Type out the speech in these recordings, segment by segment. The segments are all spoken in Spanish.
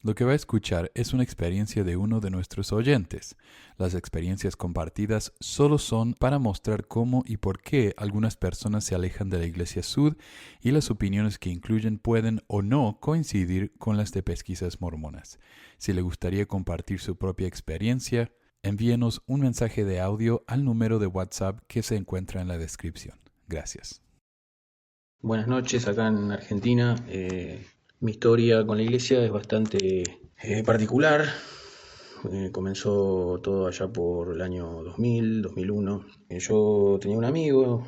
Lo que va a escuchar es una experiencia de uno de nuestros oyentes. Las experiencias compartidas solo son para mostrar cómo y por qué algunas personas se alejan de la Iglesia Sud y las opiniones que incluyen pueden o no coincidir con las de pesquisas mormonas. Si le gustaría compartir su propia experiencia, envíenos un mensaje de audio al número de WhatsApp que se encuentra en la descripción. Gracias. Buenas noches, acá en Argentina. Mi historia con la iglesia es bastante particular. Comenzó todo allá por el año 2000, 2001. Yo tenía un amigo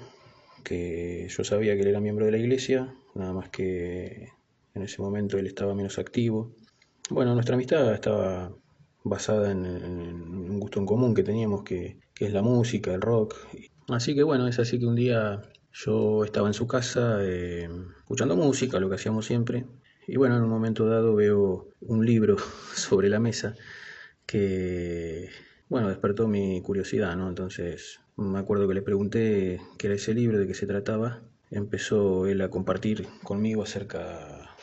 que yo sabía que él era miembro de la iglesia, nada más que en ese momento él estaba menos activo. Bueno, nuestra amistad estaba basada en un gusto en común que teníamos, que es la música, el rock. Así que bueno, es así que un día yo estaba en su casa escuchando música, lo que hacíamos siempre. Y bueno, en un momento dado veo un libro sobre la mesa que, bueno, despertó mi curiosidad, ¿no? Entonces me acuerdo que le pregunté qué era ese libro, de qué se trataba. Empezó él a compartir conmigo acerca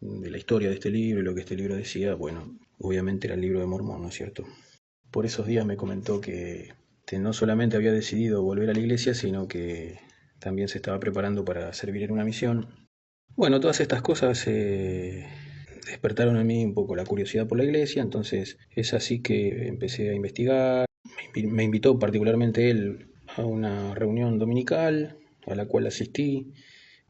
de la historia de este libro y lo que este libro decía. Bueno, obviamente era el libro de Mormón, ¿no es cierto? Por esos días me comentó que no solamente había decidido volver a la iglesia, sino que también se estaba preparando para servir en una misión. Bueno, todas estas cosas despertaron en mí un poco la curiosidad por la iglesia, entonces es así que empecé a investigar. Me invitó particularmente él a una reunión dominical a la cual asistí.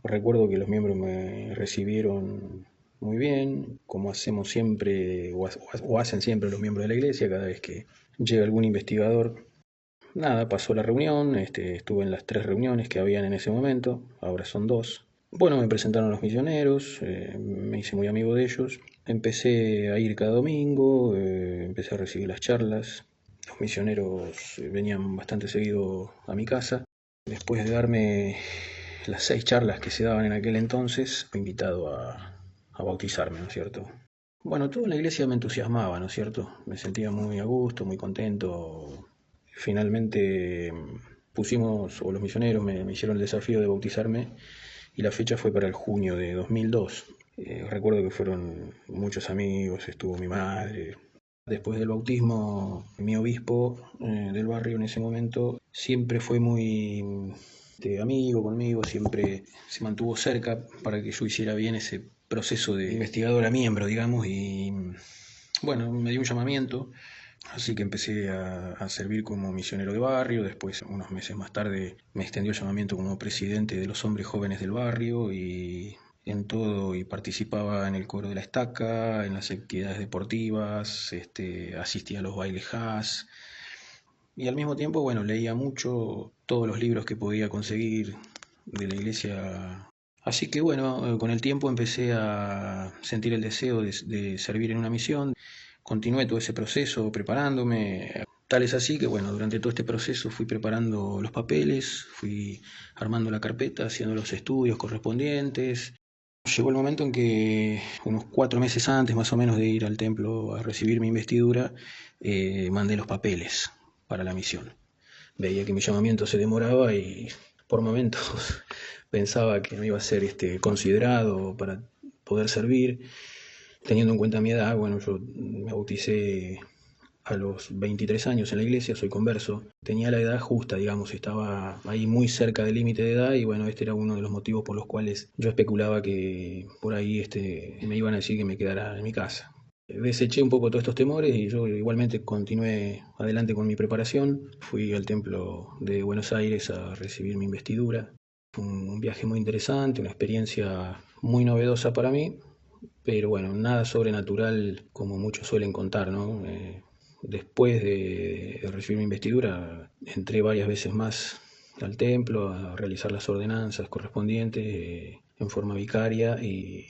Recuerdo que los miembros me recibieron muy bien, como hacemos siempre o hacen siempre los miembros de la iglesia cada vez que llega algún investigador. Nada, pasó la reunión, estuve en las 3 reuniones que habían en ese momento, ahora son 2. Bueno, me presentaron los misioneros, me hice muy amigo de ellos, empecé a ir cada domingo, empecé a recibir las charlas. Los misioneros venían bastante seguido a mi casa. Después de darme las 6 charlas que se daban en aquel entonces, fui invitado a bautizarme, ¿no es cierto? Bueno, todo en la iglesia me entusiasmaba, ¿no es cierto? Me sentía muy a gusto, muy contento. Finalmente pusimos, o los misioneros me hicieron el desafío de bautizarme y la fecha fue para el junio de 2002. Recuerdo que fueron muchos amigos, estuvo mi madre. Después del bautismo, mi obispo del barrio en ese momento siempre fue muy amigo conmigo, siempre se mantuvo cerca para que yo hiciera bien ese proceso de investigador a miembro, digamos, y bueno, me dio un llamamiento. Así que empecé a servir como misionero de barrio, después unos meses más tarde me extendió el llamamiento como presidente de los hombres jóvenes del barrio y en todo y participaba en el coro de la estaca, en las actividades deportivas, asistía a los bailes jazz y al mismo tiempo, bueno, leía mucho todos los libros que podía conseguir de la iglesia. Así que bueno, con el tiempo empecé a sentir el deseo de servir en una misión. Continué todo ese proceso preparándome. Tal es así que bueno, durante todo este proceso fui preparando los papeles, fui armando la carpeta, haciendo los estudios correspondientes. Llegó el momento en que unos 4 meses antes más o menos de ir al templo a recibir mi investidura, mandé los papeles para la misión. Veía que mi llamamiento se demoraba y por momentos pensaba que no iba a ser considerado para poder servir. Teniendo en cuenta mi edad, bueno, yo me bauticé a los 23 años en la iglesia, soy converso. Tenía la edad justa, digamos, estaba ahí muy cerca del límite de edad y bueno, este era uno de los motivos por los cuales yo especulaba que por ahí me iban a decir que me quedara en mi casa. Deseché un poco todos estos temores y yo igualmente continué adelante con mi preparación. Fui al templo de Buenos Aires a recibir mi investidura. Fue un viaje muy interesante, una experiencia muy novedosa para mí, pero bueno, nada sobrenatural como muchos suelen contar, ¿no? Después de recibir mi investidura, entré varias veces más al templo a realizar las ordenanzas correspondientes en forma vicaria y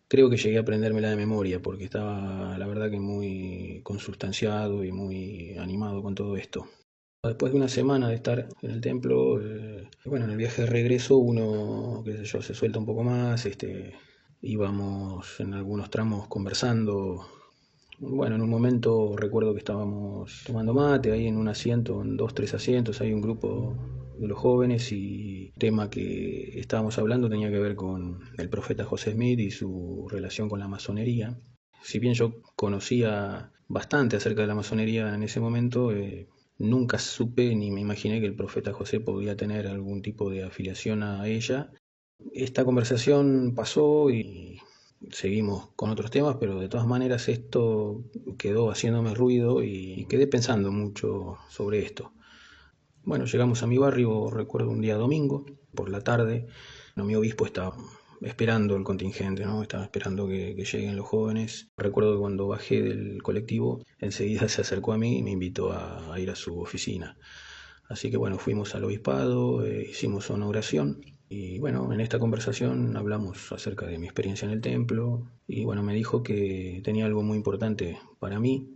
creo que llegué a aprendérmela de memoria porque estaba, la verdad, que muy consustanciado y muy animado con todo esto. Después de una semana de estar en el templo, bueno, en el viaje de regreso uno, qué sé yo, se suelta un poco más, íbamos en algunos tramos conversando. Bueno, en un momento recuerdo que estábamos tomando mate ahí en un asiento, en 2, 3 asientos, hay un grupo de los jóvenes y el tema que estábamos hablando tenía que ver con el profeta José Smith y su relación con la masonería. si bien yo conocía bastante acerca de la masonería en ese momento, nunca supe ni me imaginé que el profeta José podía tener algún tipo de afiliación a ella. Esta conversación pasó y seguimos con otros temas, pero de todas maneras esto quedó haciéndome ruido y quedé pensando mucho sobre esto. Bueno, llegamos a mi barrio, recuerdo un día domingo, por la tarde. Bueno, mi obispo estaba esperando el contingente, ¿no? Estaba esperando que lleguen los jóvenes. Recuerdo que cuando bajé del colectivo, enseguida se acercó a mí y me invitó a ir a su oficina. Así que bueno, fuimos al obispado, hicimos una oración y bueno, en esta conversación hablamos acerca de mi experiencia en el templo y bueno, me dijo que tenía algo muy importante para mí.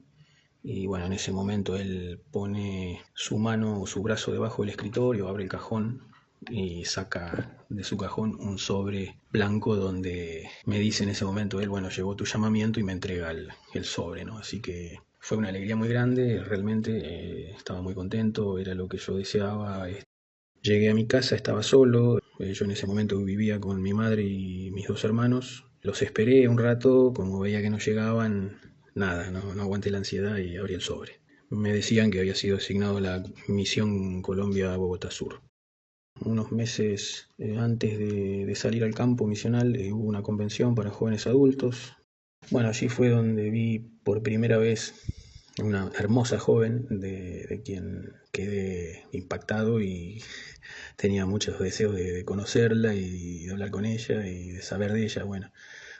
Y bueno, en ese momento él pone su mano o su brazo debajo del escritorio, abre el cajón y saca de su cajón un sobre blanco donde me dice en ese momento él, bueno, llegó tu llamamiento y me entrega el sobre, ¿no? Así que fue una alegría muy grande, realmente estaba muy contento, era lo que yo deseaba. Llegué a mi casa, estaba solo, yo en ese momento vivía con mi madre y mis dos hermanos. Los esperé un rato, como veía que no llegaban, nada, no aguanté la ansiedad y abrí el sobre. Me decían que había sido asignado a la misión Colombia-Bogotá Sur. Unos meses antes de salir al campo misional hubo una convención para jóvenes adultos. Bueno, allí fue donde vi por primera vez una hermosa joven de quien quedé impactado y tenía muchos deseos de conocerla y de hablar con ella y de saber de ella. Bueno,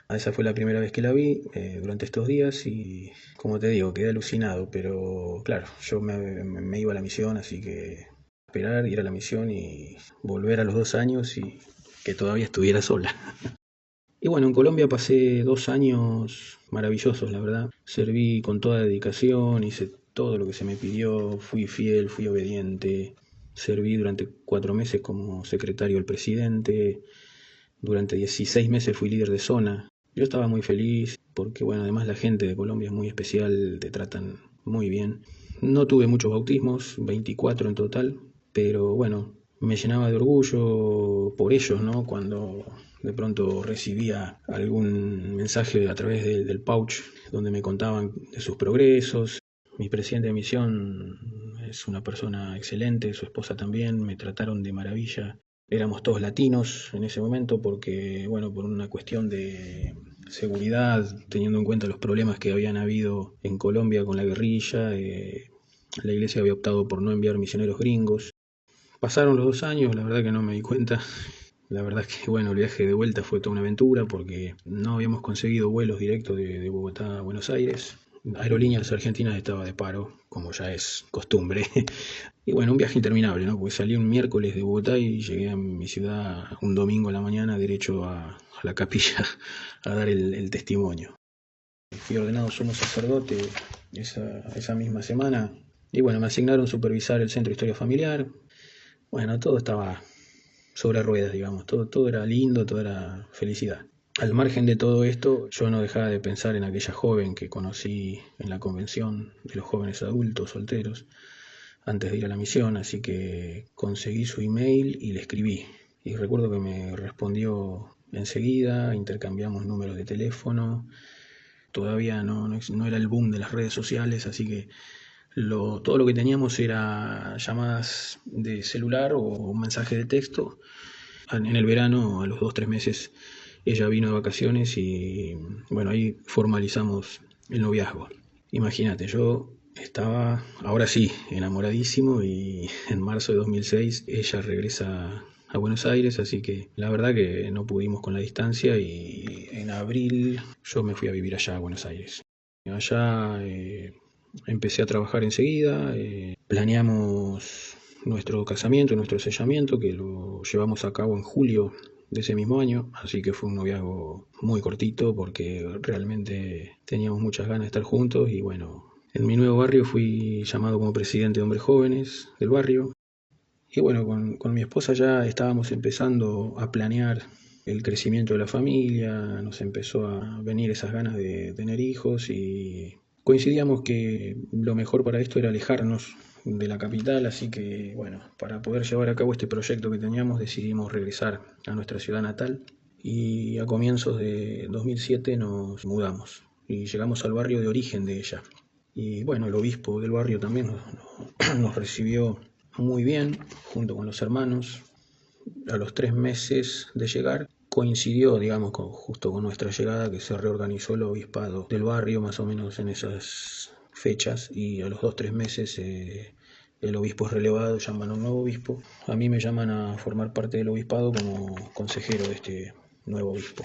esa fue la primera vez que la vi durante estos días y como te digo, quedé alucinado, pero claro, yo me iba a la misión, así que esperar, ir a la misión y volver a los 2 años y que todavía estuviera sola. Y bueno, en Colombia pasé 2 años maravillosos, la verdad. Serví con toda dedicación, hice todo lo que se me pidió, fui fiel, fui obediente. Serví durante 4 meses como secretario del presidente. Durante 16 meses fui líder de zona. Yo estaba muy feliz porque, bueno, además la gente de Colombia es muy especial, te tratan muy bien. No tuve muchos bautismos, 24 en total, pero bueno, me llenaba de orgullo por ellos, ¿no? Cuando de pronto recibía algún mensaje a través del pouch donde me contaban de sus progresos. Mi presidente de misión es una persona excelente, su esposa también, me trataron de maravilla. Éramos todos latinos en ese momento porque, bueno, por una cuestión de seguridad, teniendo en cuenta los problemas que habían habido en Colombia con la guerrilla, la iglesia había optado por no enviar misioneros gringos. Pasaron los 2 años, la verdad que no me di cuenta. La verdad es que, bueno, el viaje de vuelta fue toda una aventura porque no habíamos conseguido vuelos directos de Bogotá a Buenos Aires. Aerolíneas Argentinas estaba de paro, como ya es costumbre. Y bueno, un viaje interminable, ¿no? Porque salí un miércoles de Bogotá y llegué a mi ciudad un domingo a la mañana derecho a la capilla a dar el testimonio. Fui ordenado sumo sacerdote esa misma semana. Y bueno, me asignaron supervisar el centro de historia familiar. Bueno, todo estaba sobre ruedas, digamos. Todo era lindo, todo era felicidad. Al margen de todo esto, yo no dejaba de pensar en aquella joven que conocí en la convención de los jóvenes adultos solteros antes de ir a la misión, así que conseguí su email y le escribí. Y recuerdo que me respondió enseguida, intercambiamos números de teléfono. Todavía no era el boom de las redes sociales, así que todo lo que teníamos era llamadas de celular o un mensaje de texto. En el verano, a los 2 o 3 meses, ella vino de vacaciones y bueno, ahí formalizamos el noviazgo. Imagínate, yo estaba, ahora sí, enamoradísimo y en marzo de 2006 ella regresa a Buenos Aires, así que la verdad que no pudimos con la distancia y en abril yo me fui a vivir allá a Buenos Aires. Allá empecé a trabajar enseguida, planeamos nuestro casamiento, nuestro sellamiento, que lo llevamos a cabo en julio de ese mismo año, así que fue un noviazgo muy cortito porque realmente teníamos muchas ganas de estar juntos y bueno, en mi nuevo barrio fui llamado como presidente de hombres jóvenes del barrio y bueno, con mi esposa ya estábamos empezando a planear el crecimiento de la familia, nos empezó a venir esas ganas de tener hijos y coincidíamos que lo mejor para esto era alejarnos de la capital, así que bueno, para poder llevar a cabo este proyecto que teníamos decidimos regresar a nuestra ciudad natal y a comienzos de 2007 nos mudamos. y llegamos al barrio de origen de ella. Y bueno, el obispo del barrio también nos recibió muy bien, junto con los hermanos. A los 3 meses de llegar, coincidió, digamos, justo con nuestra llegada, que se reorganizó el obispado del barrio, más o menos en esas fechas, y a los 2, 3 meses el obispo es relevado, llaman a un nuevo obispo. A mí me llaman a formar parte del obispado como consejero de este nuevo obispo.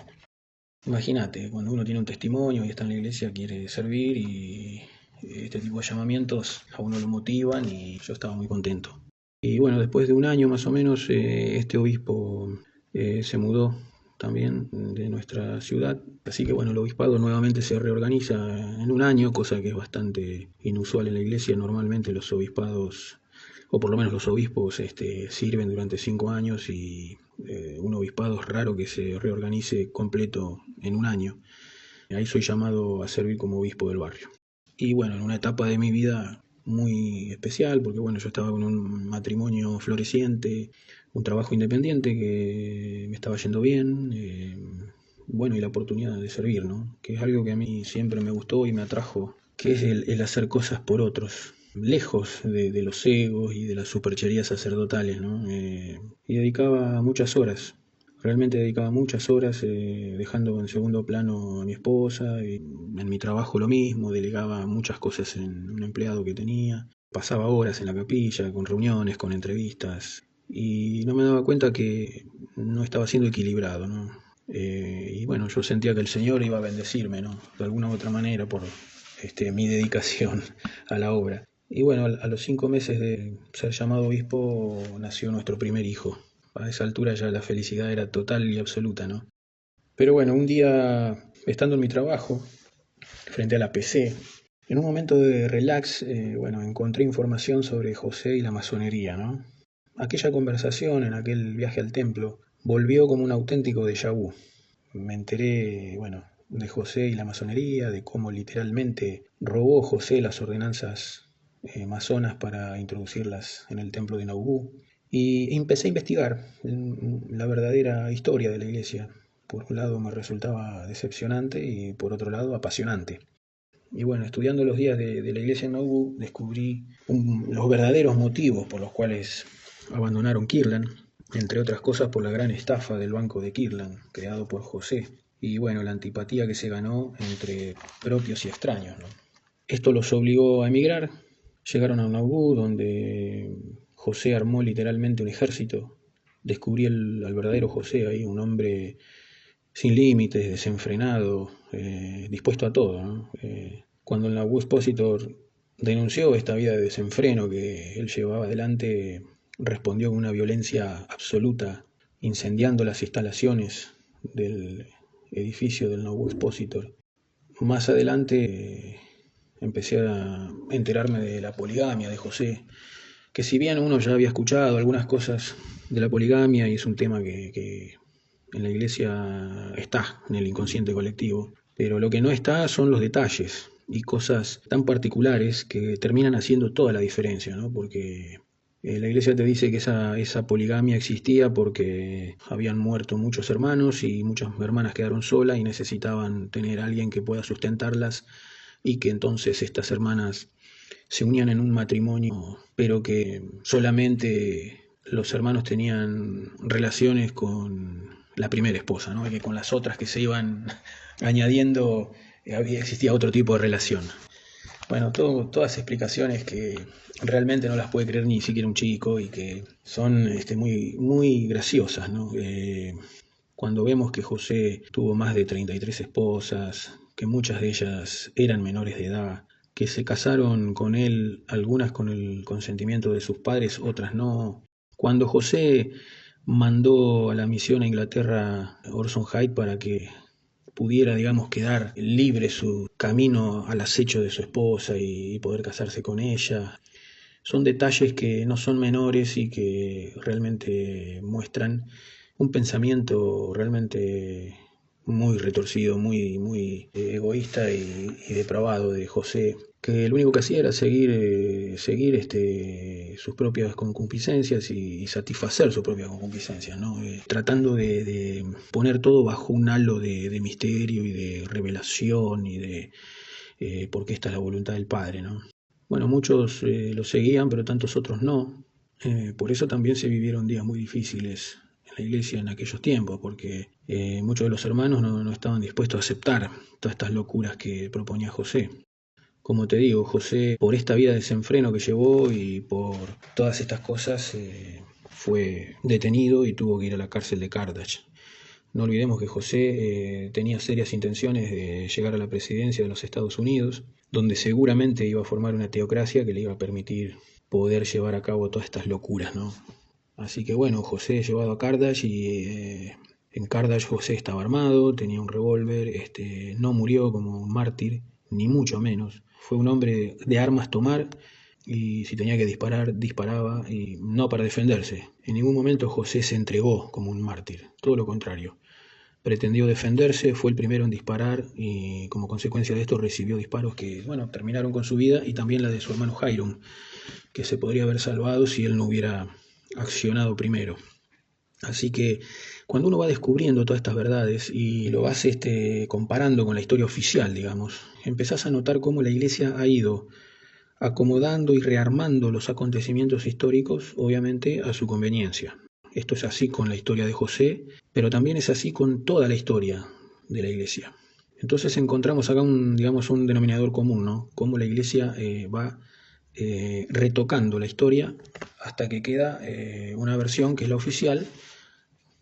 Imagínate, cuando uno tiene un testimonio y está en la iglesia, quiere servir, y este tipo de llamamientos a uno lo motivan, y yo estaba muy contento. Y bueno, después de un año más o menos, este obispo se mudó también de nuestra ciudad. Así que bueno, el obispado nuevamente se reorganiza en un año, cosa que es bastante inusual en la iglesia. Normalmente los obispados, o por lo menos los obispos, sirven durante 5 años, y un obispado es raro que se reorganice completo en un año. Ahí soy llamado a servir como obispo del barrio. Y bueno, en una etapa de mi vida muy especial, porque bueno, yo estaba con un matrimonio floreciente, un trabajo independiente que me estaba yendo bien, bueno, y la oportunidad de servir, ¿no? Que es algo que a mí siempre me gustó y me atrajo, que es el hacer cosas por otros, lejos de los egos y de las supercherías sacerdotales, ¿no? Y dedicaba muchas horas. Realmente dedicaba muchas horas, dejando en segundo plano a mi esposa, y en mi trabajo lo mismo, delegaba muchas cosas en un empleado que tenía, pasaba horas en la capilla, con reuniones, con entrevistas, y no me daba cuenta que no estaba siendo equilibrado, ¿no? Y bueno, yo sentía que el Señor iba a bendecirme, ¿no? De alguna u otra manera por mi dedicación a la obra. Y bueno, a los 5 meses de ser llamado obispo nació nuestro primer hijo. A esa altura ya la felicidad era total y absoluta, ¿no? Pero bueno, un día, estando en mi trabajo, frente a la PC, en un momento de relax, bueno, encontré información sobre José y la masonería, ¿no? Aquella conversación en aquel viaje al templo volvió como un auténtico déjà vu. Me enteré, bueno, de José y la masonería, de cómo literalmente robó José las ordenanzas masonas para introducirlas en el templo de Nauvoo. Y empecé a investigar la verdadera historia de la iglesia. Por un lado me resultaba decepcionante y por otro lado apasionante. Y bueno, estudiando los días de la iglesia en Nauvoo, descubrí los verdaderos motivos por los cuales abandonaron Kirtland, entre otras cosas por la gran estafa del Banco de Kirtland, creado por José, y bueno, la antipatía que se ganó entre propios y extraños, ¿no? Esto los obligó a emigrar. Llegaron a Nauvoo, donde José armó literalmente un ejército. Descubrí al verdadero José ahí, un hombre sin límites, desenfrenado, dispuesto a todo, ¿no? Cuando el Nauvoo Expositor denunció esta vida de desenfreno que él llevaba adelante, respondió con una violencia absoluta, incendiando las instalaciones del edificio del Nauvoo Expositor. Más adelante empecé a enterarme de la poligamia de José, que si bien uno ya había escuchado algunas cosas de la poligamia, y es un tema que en la iglesia está en el inconsciente colectivo, pero lo que no está son los detalles y cosas tan particulares que terminan haciendo toda la diferencia, ¿no? Porque la iglesia te dice que esa poligamia existía porque habían muerto muchos hermanos y muchas hermanas quedaron solas y necesitaban tener a alguien que pueda sustentarlas, y que entonces estas hermanas se unían en un matrimonio, pero que solamente los hermanos tenían relaciones con la primera esposa, ¿no? Y que con las otras que se iban añadiendo existía otro tipo de relación. Bueno, todas explicaciones que realmente no las puede creer ni siquiera un chico, y que son muy, muy graciosas, ¿no? Cuando vemos que José tuvo más de 33 esposas, que muchas de ellas eran menores de edad, que se casaron con él, algunas con el consentimiento de sus padres, otras no. Cuando José mandó a la misión a Inglaterra Orson Hyde para que pudiera, digamos, quedar libre su camino al acecho de su esposa y poder casarse con ella. Son detalles que no son menores y que realmente muestran un pensamiento realmente muy retorcido, muy egoísta y depravado de José, que lo único que hacía era seguir sus propias concupiscencias y satisfacer sus propias concupiscencias, ¿no? Tratando de poner todo bajo un halo de misterio y de revelación y de porque esta es la voluntad del Padre, ¿no? Bueno, muchos lo seguían, pero tantos otros no. Por eso también se vivieron días muy difíciles en la iglesia en aquellos tiempos, porque muchos de los hermanos no estaban dispuestos a aceptar todas estas locuras que proponía José. Como te digo, José, por esta vida de desenfreno que llevó y por todas estas cosas, fue detenido y tuvo que ir a la cárcel de Carthage. No olvidemos que José tenía serias intenciones de llegar a la presidencia de los Estados Unidos, donde seguramente iba a formar una teocracia que le iba a permitir poder llevar a cabo todas estas locuras, ¿no? Así que bueno, José es llevado a Carthage y en Carthage José estaba armado, tenía un revólver, no murió como un mártir, ni mucho menos. Fue un hombre de armas tomar y si tenía que disparar, disparaba y no para defenderse. En ningún momento José se entregó como un mártir, todo lo contrario. Pretendió defenderse, fue el primero en disparar y como consecuencia de esto recibió disparos que, bueno, terminaron con su vida y también la de su hermano Hiram, que se podría haber salvado si él no hubiera accionado primero. Así que cuando uno va descubriendo todas estas verdades y lo vas comparando con la historia oficial, digamos, empezás a notar cómo la Iglesia ha ido acomodando y rearmando los acontecimientos históricos, obviamente, a su conveniencia. Esto es así con la historia de José, pero también es así con toda la historia de la Iglesia. Entonces encontramos acá un denominador común, ¿no? Cómo la Iglesia va retocando la historia hasta que queda una versión que es la oficial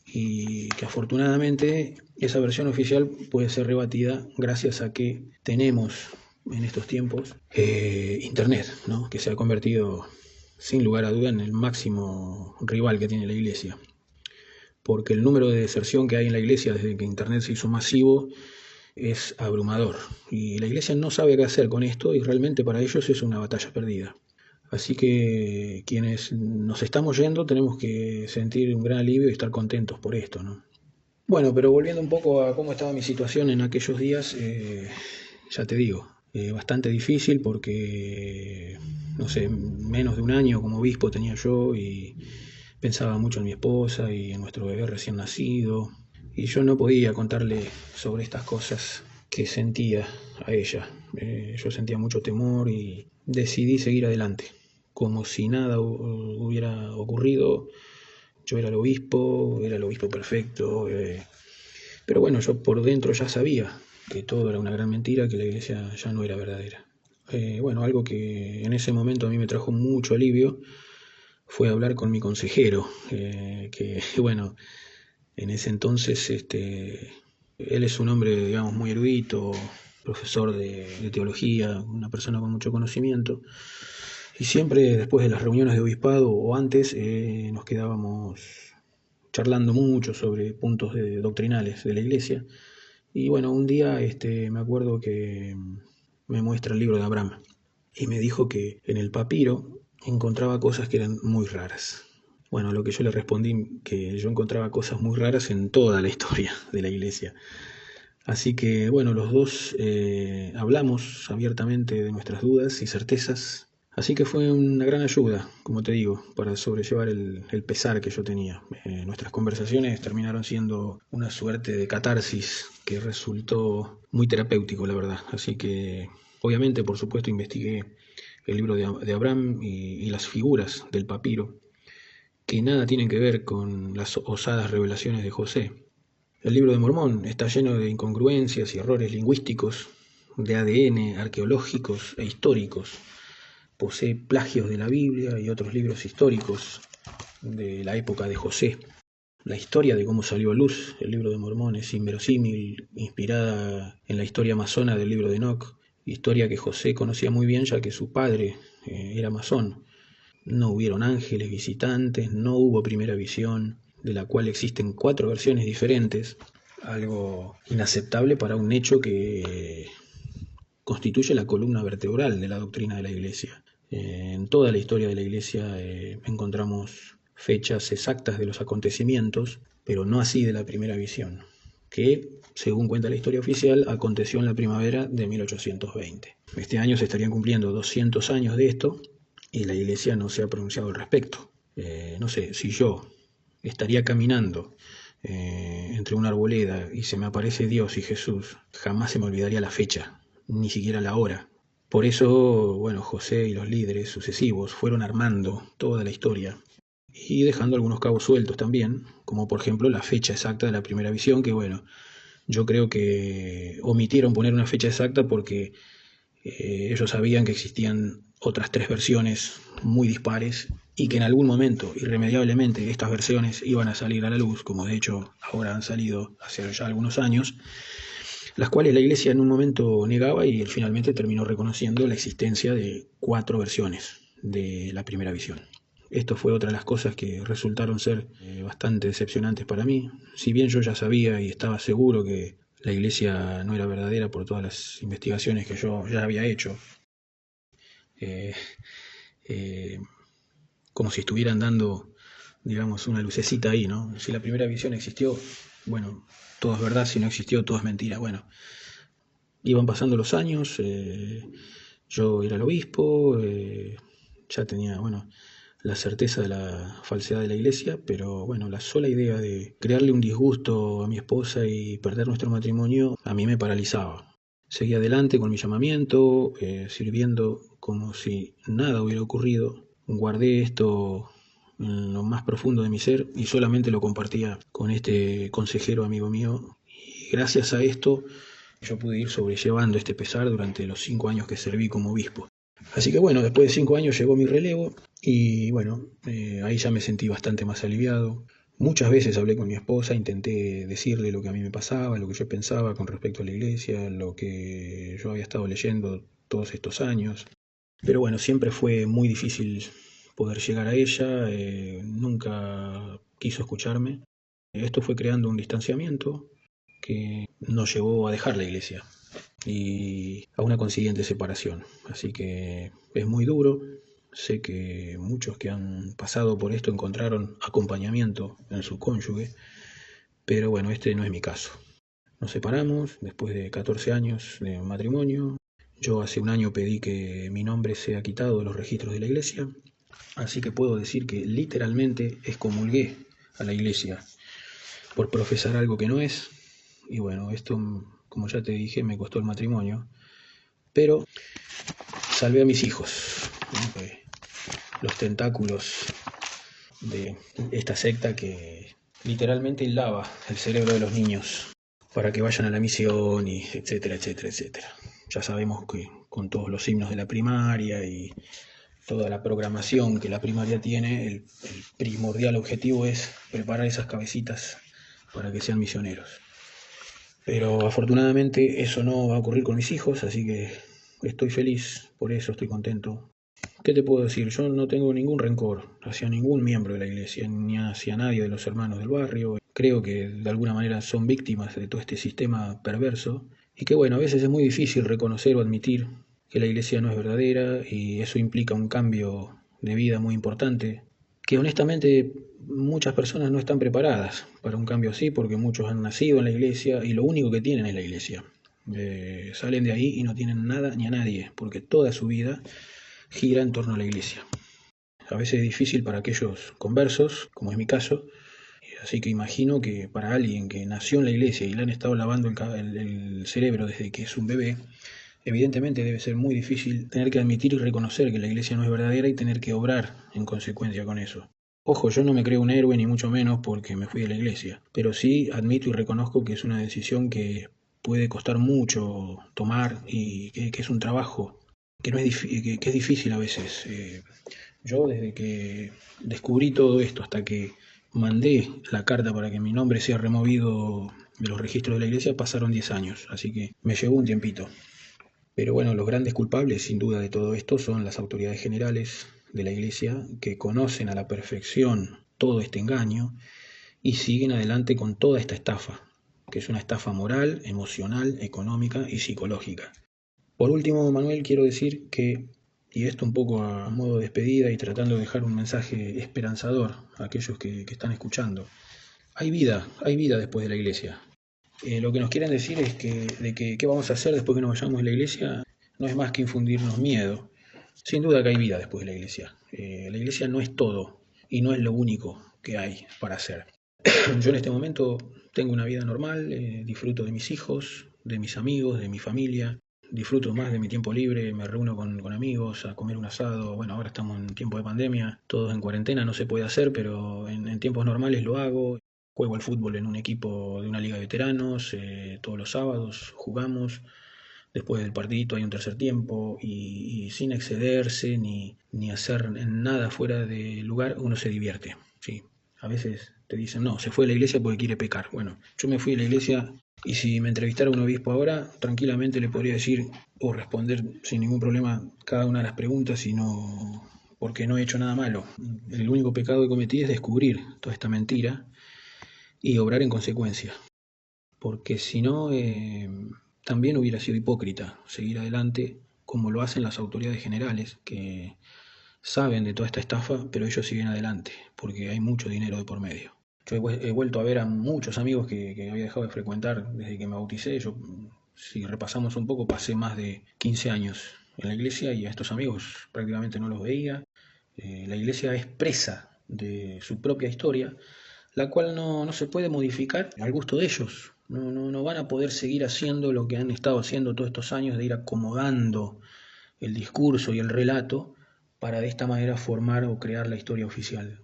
y que afortunadamente esa versión oficial puede ser rebatida gracias a que tenemos en estos tiempos Internet, ¿no? Que se ha convertido sin lugar a duda en el máximo rival que tiene la Iglesia, porque el número de deserción que hay en la Iglesia desde que Internet se hizo masivo es abrumador y la Iglesia no sabe qué hacer con esto y realmente para ellos es una batalla perdida. Así que quienes nos estamos yendo tenemos que sentir un gran alivio y estar contentos por esto, ¿no? Bueno, pero volviendo un poco a cómo estaba mi situación en aquellos días, ya te digo, bastante difícil porque, no sé, menos de un año como obispo tenía yo y pensaba mucho en mi esposa y en nuestro bebé recién nacido y yo no podía contarle sobre estas cosas que sentía a ella. Yo sentía mucho temor y decidí seguir adelante, como si nada hubiera ocurrido. Yo era el obispo perfecto, pero bueno, yo por dentro ya sabía que todo era una gran mentira, que la iglesia ya no era verdadera. Bueno, algo que en ese momento a mí me trajo mucho alivio fue hablar con mi consejero, que bueno, en ese entonces él es un hombre, digamos, muy erudito, profesor de teología, una persona con mucho conocimiento, y siempre después de las reuniones de obispado o antes nos quedábamos charlando mucho sobre puntos doctrinales de la iglesia. Y bueno, un día me acuerdo que me muestra el libro de Abraham y me dijo que en el papiro encontraba cosas que eran muy raras. Bueno, a lo que yo le respondí que yo encontraba cosas muy raras en toda la historia de la iglesia. Así que bueno, los dos hablamos abiertamente de nuestras dudas y certezas. Así que fue una gran ayuda, como te digo, para sobrellevar el pesar que yo tenía. Nuestras conversaciones terminaron siendo una suerte de catarsis que resultó muy terapéutico, la verdad. Así que, obviamente, por supuesto, investigué el libro de Abraham y las figuras del papiro, que nada tienen que ver con las osadas revelaciones de José. El libro de Mormón está lleno de incongruencias y errores lingüísticos, de ADN, arqueológicos e históricos. Posee plagios de la Biblia y otros libros históricos de la época de José. La historia de cómo salió a luz el libro de Mormón es inverosímil, inspirada en la historia masona del libro de Enoch, historia que José conocía muy bien ya que su padre era masón. No hubieron ángeles visitantes, no hubo primera visión, de la cual existen 4 versiones diferentes, algo inaceptable para un hecho que constituye la columna vertebral de la doctrina de la Iglesia. En toda la historia de la Iglesia encontramos fechas exactas de los acontecimientos, pero no así de la primera visión. que, según cuenta la historia oficial, aconteció en la primavera de 1820. Este año se estarían cumpliendo 200 años de esto y la Iglesia no se ha pronunciado al respecto. No sé, si yo estaría caminando entre una arboleda y se me aparece Dios y Jesús, jamás se me olvidaría la fecha, ni siquiera la hora. Por eso, bueno, José y los líderes sucesivos fueron armando toda la historia y dejando algunos cabos sueltos también, como por ejemplo la fecha exacta de la primera visión, que bueno, yo creo que omitieron poner una fecha exacta porque ellos sabían que existían otras 3 versiones muy dispares y que en algún momento, irremediablemente, estas versiones iban a salir a la luz, como de hecho ahora han salido hace ya algunos años, las cuales la Iglesia en un momento negaba y finalmente terminó reconociendo la existencia de 4 versiones de la primera visión. Esto fue otra de las cosas que resultaron ser bastante decepcionantes para mí. Si bien yo ya sabía y estaba seguro que la Iglesia no era verdadera por todas las investigaciones que yo ya había hecho, eh, eh, como si estuvieran dando, digamos, una lucecita ahí, ¿no? Si la primera visión existió, bueno, todo es verdad; si no existió, todo es mentira. Bueno, iban pasando los años, yo era el obispo, ya tenía, bueno, la certeza de la falsedad de la Iglesia, pero bueno, la sola idea de crearle un disgusto a mi esposa y perder nuestro matrimonio a mí me paralizaba. Seguí adelante con mi llamamiento, sirviendo como si nada hubiera ocurrido. Guardé esto en lo más profundo de mi ser y solamente lo compartía con este consejero amigo mío. Y gracias a esto yo pude ir sobrellevando este pesar durante los 5 años que serví como obispo. Así que bueno, después de 5 años llegó mi relevo y bueno, ahí ya me sentí bastante más aliviado. Muchas veces hablé con mi esposa, intenté decirle lo que a mí me pasaba, lo que yo pensaba con respecto a la Iglesia, lo que yo había estado leyendo todos estos años. Pero bueno, siempre fue muy difícil poder llegar a ella, nunca quiso escucharme. Esto fue creando un distanciamiento que nos llevó a dejar la Iglesia y a una consiguiente separación. Así que es muy duro. Sé que muchos que han pasado por esto encontraron acompañamiento en su cónyuge, pero bueno, este no es mi caso. Nos separamos después de 14 años de matrimonio. Yo hace un año pedí que mi nombre sea quitado de los registros de la Iglesia, así que puedo decir que literalmente excomulgué a la Iglesia por profesar algo que no es. Y bueno, esto, como ya te dije, me costó el matrimonio, pero salvé a mis hijos, ¿no? Los tentáculos de esta secta que literalmente lava el cerebro de los niños para que vayan a la misión y etcétera, etcétera, etcétera. Ya sabemos que con todos los himnos de la primaria y toda la programación que la primaria tiene, el primordial objetivo es preparar esas cabecitas para que sean misioneros. Pero afortunadamente eso no va a ocurrir con mis hijos, así que estoy feliz, por eso estoy contento. ¿Qué te puedo decir? Yo no tengo ningún rencor hacia ningún miembro de la Iglesia, ni hacia nadie de los hermanos del barrio. Creo que de alguna manera son víctimas de todo este sistema perverso y que bueno, a veces es muy difícil reconocer o admitir que la Iglesia no es verdadera y eso implica un cambio de vida muy importante, que honestamente muchas personas no están preparadas para un cambio así porque muchos han nacido en la Iglesia y lo único que tienen es la Iglesia. Salen de ahí y no tienen nada ni a nadie porque toda su vida gira en torno a la Iglesia. A veces es difícil para aquellos conversos, como es mi caso, así que imagino que para alguien que nació en la Iglesia y le han estado lavando el cerebro desde que es un bebé, evidentemente debe ser muy difícil tener que admitir y reconocer que la Iglesia no es verdadera y tener que obrar en consecuencia con eso. Ojo, yo no me creo un héroe ni mucho menos porque me fui de la Iglesia, pero sí admito y reconozco que es una decisión que puede costar mucho tomar y que es un trabajo que, no es, que es difícil a veces. Yo desde que descubrí todo esto hasta que mandé la carta para que mi nombre sea removido de los registros de la Iglesia pasaron 10 años, así que me llevó un tiempito. Pero bueno, los grandes culpables sin duda de todo esto son las autoridades generales de la Iglesia que conocen a la perfección todo este engaño y siguen adelante con toda esta estafa, que es una estafa moral, emocional, económica y psicológica. Por último, Manuel, quiero decir que, y esto un poco a modo de despedida y tratando de dejar un mensaje esperanzador a aquellos que están escuchando, hay vida después de la Iglesia. Lo que nos quieren decir es que qué vamos a hacer después que nos vayamos de la iglesia no es más que infundirnos miedo. Sin duda que hay vida después de la iglesia. La iglesia no es todo y no es lo único que hay para hacer. Yo en este momento tengo una vida normal, disfruto de mis hijos, de mis amigos, de mi familia, disfruto más de mi tiempo libre, me reúno con amigos a comer un asado. Bueno, ahora estamos en tiempo de pandemia, todos en cuarentena, no se puede hacer, pero en tiempos normales lo hago. Juego al fútbol en un equipo de una liga de veteranos, todos los sábados jugamos. Después del partidito hay un tercer tiempo y sin excederse ni hacer nada fuera de lugar, uno se divierte. Sí, a veces te dicen, no, se fue a la iglesia porque quiere pecar. Bueno, yo me fui a la iglesia y si me entrevistara un obispo ahora, tranquilamente le podría decir o responder sin ningún problema cada una de las preguntas y no, porque no he hecho nada malo. El único pecado que cometí es descubrir toda esta mentira y obrar en consecuencia. Porque si no, también hubiera sido hipócrita seguir adelante como lo hacen las autoridades generales, que saben de toda esta estafa, pero ellos siguen adelante, porque hay mucho dinero de por medio. Yo he vuelto a ver a muchos amigos que había dejado de frecuentar desde que me bauticé. Yo, si repasamos un poco, pasé más de 15 años en la iglesia y a estos amigos prácticamente no los veía. La iglesia es presa de su propia historia, la cual no se puede modificar al gusto de ellos. No van a poder seguir haciendo lo que han estado haciendo todos estos años, de ir acomodando el discurso y el relato para de esta manera formar o crear la historia oficial.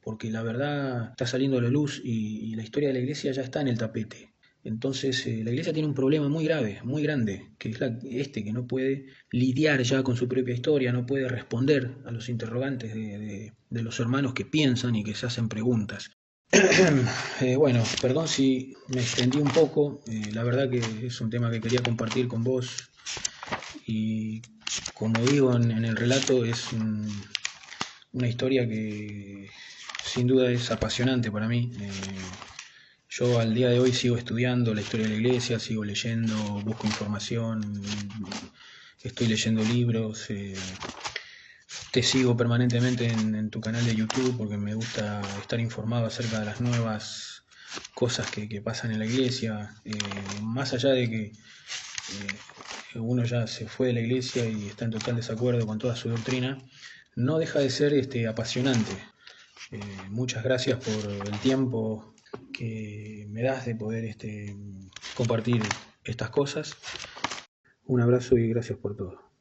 Porque la verdad está saliendo a la luz y la historia de la iglesia ya está en el tapete. Entonces la iglesia tiene un problema muy grave, muy grande, que es que no puede lidiar ya con su propia historia, no puede responder a los interrogantes de los hermanos que piensan y que se hacen preguntas. Bueno, perdón si me extendí un poco, la verdad que es un tema que quería compartir con vos y como digo en el relato es una historia que sin duda es apasionante para mí. Yo al día de hoy sigo estudiando la historia de la iglesia, sigo leyendo, busco información, estoy leyendo libros. Te sigo permanentemente en tu canal de YouTube porque me gusta estar informado acerca de las nuevas cosas que pasan en la iglesia. Más allá de que uno ya se fue de la iglesia y está en total desacuerdo con toda su doctrina, no deja de ser apasionante. Muchas gracias por el tiempo que me das de poder compartir estas cosas. Un abrazo y gracias por todo.